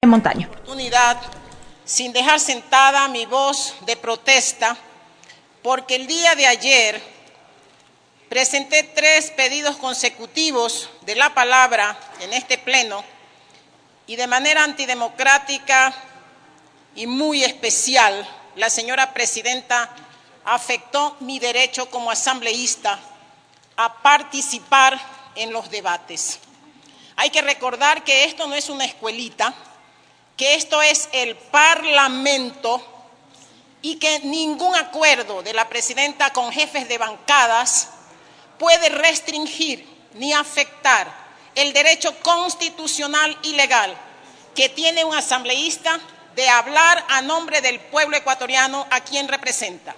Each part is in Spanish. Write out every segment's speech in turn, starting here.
Montaño. Oportunidad, sin dejar sentada mi voz de protesta, porque el día de ayer presenté 3 pedidos consecutivos de la palabra en este pleno y de manera antidemocrática y muy especial, la señora presidenta afectó mi derecho como asambleísta a participar en los debates. Hay que recordar que esto no es una escuelita, que esto es el Parlamento y que ningún acuerdo de la presidenta con jefes de bancadas puede restringir ni afectar el derecho constitucional y legal que tiene un asambleísta de hablar a nombre del pueblo ecuatoriano a quien representa.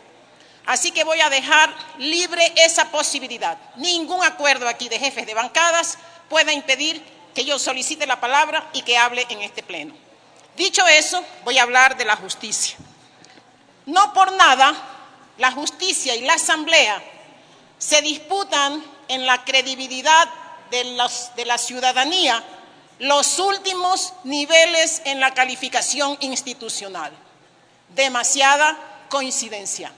Así que voy a dejar libre esa posibilidad. Ningún acuerdo aquí de jefes de bancadas pueda impedir que yo solicite la palabra y que hable en este pleno. Dicho eso, voy a hablar de la justicia. No por nada, la justicia y la asamblea se disputan en la credibilidad de la ciudadanía los últimos niveles en la calificación institucional. Demasiada coincidencia.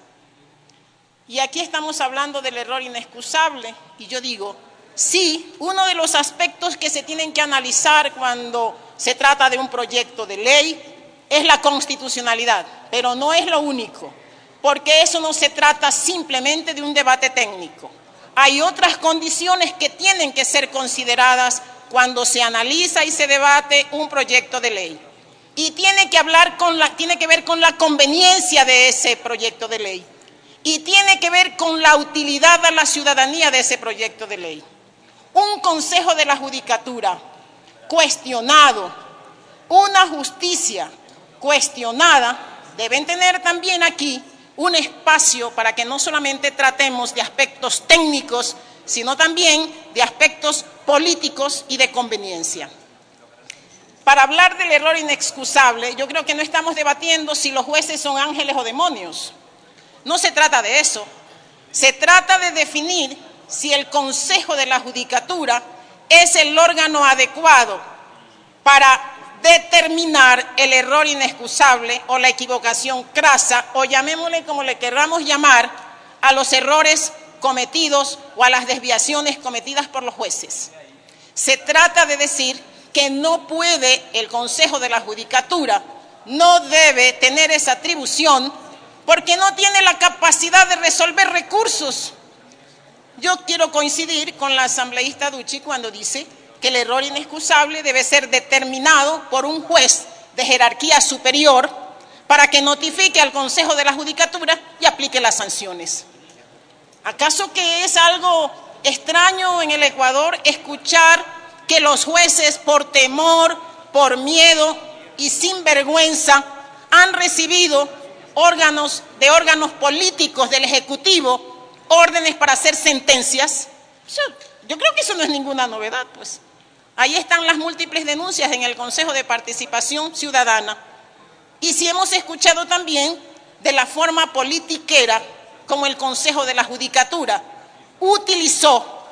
Y aquí estamos hablando del error inexcusable, y yo digo, sí, uno de los aspectos que se tienen que analizar cuando se trata de un proyecto de ley es la constitucionalidad, pero no es lo único, porque eso no se trata simplemente de un debate técnico. Hay otras condiciones que tienen que ser consideradas cuando se analiza y se debate un proyecto de ley. Y tiene que ver con la conveniencia de ese proyecto de ley. Y tiene que ver con la utilidad a la ciudadanía de ese proyecto de ley. Un Consejo de la Judicatura cuestionado, una justicia cuestionada, deben tener también aquí un espacio para que no solamente tratemos de aspectos técnicos, sino también de aspectos políticos y de conveniencia. Para hablar del error inexcusable, yo creo que no estamos debatiendo si los jueces son ángeles o demonios. No se trata de eso. Se trata de definir si el Consejo de la Judicatura es el órgano adecuado para determinar el error inexcusable o la equivocación crasa, o llamémosle como le querramos llamar, a los errores cometidos o a las desviaciones cometidas por los jueces. Se trata de decir que no puede el Consejo de la Judicatura, no debe tener esa atribución porque no tiene la capacidad de resolver recursos. Yo quiero coincidir con la asambleísta Ducci cuando dice que el error inexcusable debe ser determinado por un juez de jerarquía superior para que notifique al Consejo de la Judicatura y aplique las sanciones. ¿Acaso que es algo extraño en el Ecuador escuchar que los jueces por temor, por miedo y sin vergüenza han recibido órganos políticos del Ejecutivo órdenes para hacer sentencias? Yo creo que eso no es ninguna novedad, pues. Ahí están las múltiples denuncias en el Consejo de Participación Ciudadana. Y si hemos escuchado también de la forma politiquera como el Consejo de la Judicatura utilizó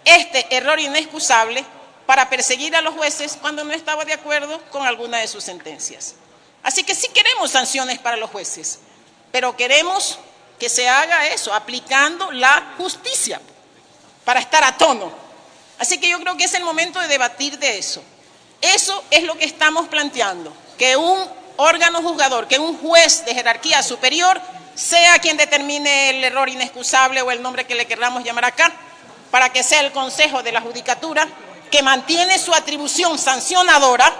este error inexcusable para perseguir a los jueces cuando no estaba de acuerdo con alguna de sus sentencias. Así que sí queremos sanciones para los jueces, pero queremos que se haga eso, aplicando la justicia, para estar a tono. Así que yo creo que es el momento de debatir de eso. Eso es lo que estamos planteando, que un órgano juzgador, que un juez de jerarquía superior sea quien determine el error inexcusable o el nombre que le queramos llamar acá, para que sea el Consejo de la Judicatura que mantiene su atribución sancionadora,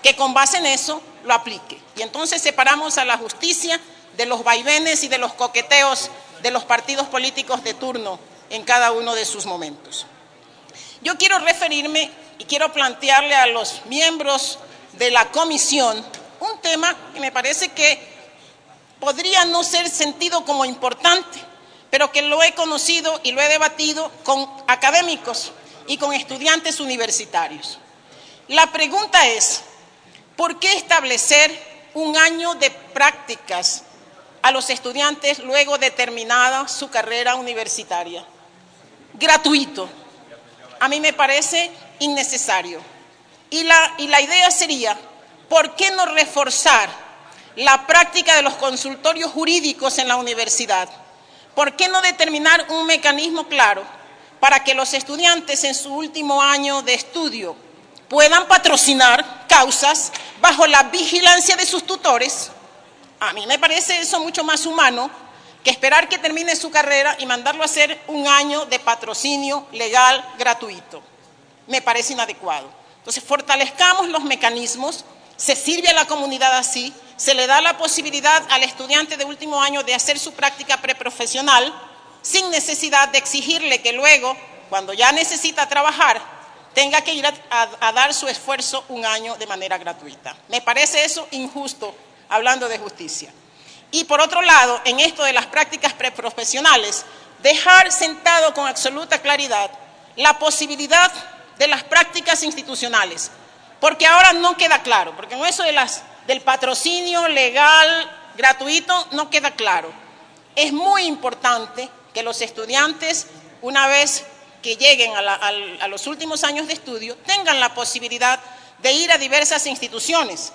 que con base en eso lo aplique. Y entonces separamos a la justicia de los vaivenes y de los coqueteos de los partidos políticos de turno en cada uno de sus momentos. Yo quiero referirme y quiero plantearle a los miembros de la comisión un tema que me parece que podría no ser sentido como importante, pero que lo he conocido y lo he debatido con académicos y con estudiantes universitarios. La pregunta es, ¿por qué establecer un año de prácticas a los estudiantes luego de terminada su carrera universitaria? Gratuito. A mí me parece innecesario. Y la idea sería ¿por qué no reforzar la práctica de los consultorios jurídicos en la universidad? ¿Por qué no determinar un mecanismo claro para que los estudiantes en su último año de estudio puedan patrocinar causas bajo la vigilancia de sus tutores? A mí me parece eso mucho más humano que esperar que termine su carrera y mandarlo a hacer un año de patrocinio legal gratuito. Me parece inadecuado. Entonces, fortalezcamos los mecanismos, se sirve a la comunidad así, se le da la posibilidad al estudiante de último año de hacer su práctica preprofesional sin necesidad de exigirle que luego, cuando ya necesita trabajar, tenga que ir a dar su esfuerzo un año de manera gratuita. Me parece eso injusto, hablando de justicia. Y por otro lado, en esto de las prácticas preprofesionales, dejar sentado con absoluta claridad la posibilidad de las prácticas institucionales, porque ahora no queda claro, porque en eso del patrocinio legal gratuito no queda claro. Es muy importante que los estudiantes, una vez que lleguen a los últimos años de estudio, tengan la posibilidad de ir a diversas instituciones,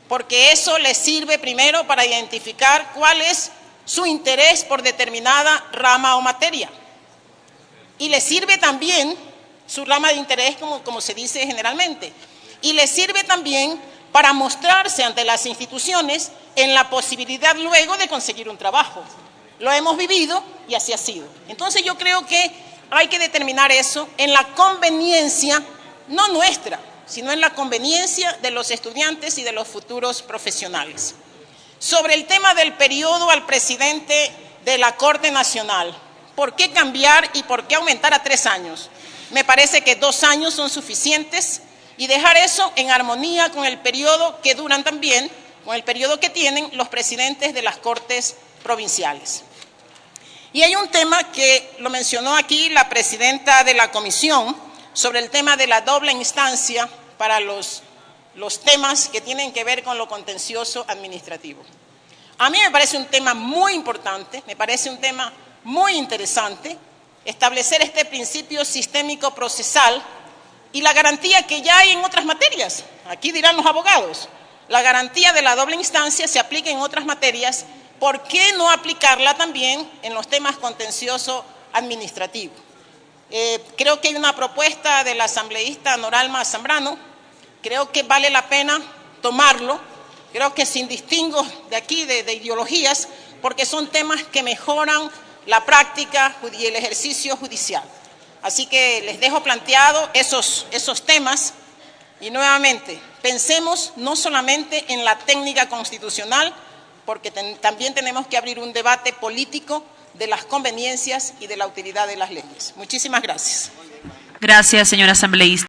porque eso les sirve primero para identificar cuál es su interés por determinada rama o materia. Y les sirve también su rama de interés, como se dice generalmente. Y les sirve también para mostrarse ante las instituciones en la posibilidad luego de conseguir un trabajo. Lo hemos vivido y así ha sido. Entonces yo creo que hay que determinar eso en la conveniencia, no nuestra, sino en la conveniencia de los estudiantes y de los futuros profesionales. Sobre el tema del periodo al presidente de la Corte Nacional, ¿por qué cambiar y por qué aumentar a 3 años? Me parece que 2 años son suficientes y dejar eso en armonía con el periodo que duran también, con el periodo que tienen los presidentes de las Cortes provinciales. Y hay un tema que lo mencionó aquí la presidenta de la comisión, sobre el tema de la doble instancia para los temas que tienen que ver con lo contencioso administrativo. A mí me parece un tema muy importante, me parece un tema muy interesante, establecer este principio sistémico procesal y la garantía que ya hay en otras materias. Aquí dirán los abogados, la garantía de la doble instancia se aplica en otras materias, ¿por qué no aplicarla también en los temas contencioso administrativo? Creo que hay una propuesta de la asambleísta Noralma Zambrano, creo que vale la pena tomarlo, creo que sin distingo de aquí de ideologías, porque son temas que mejoran la práctica y el ejercicio judicial. Así que les dejo planteado esos temas y nuevamente pensemos no solamente en la técnica constitucional, porque también tenemos que abrir un debate político de las conveniencias y de la utilidad de las leyes. Muchísimas gracias. Gracias, señora asambleísta.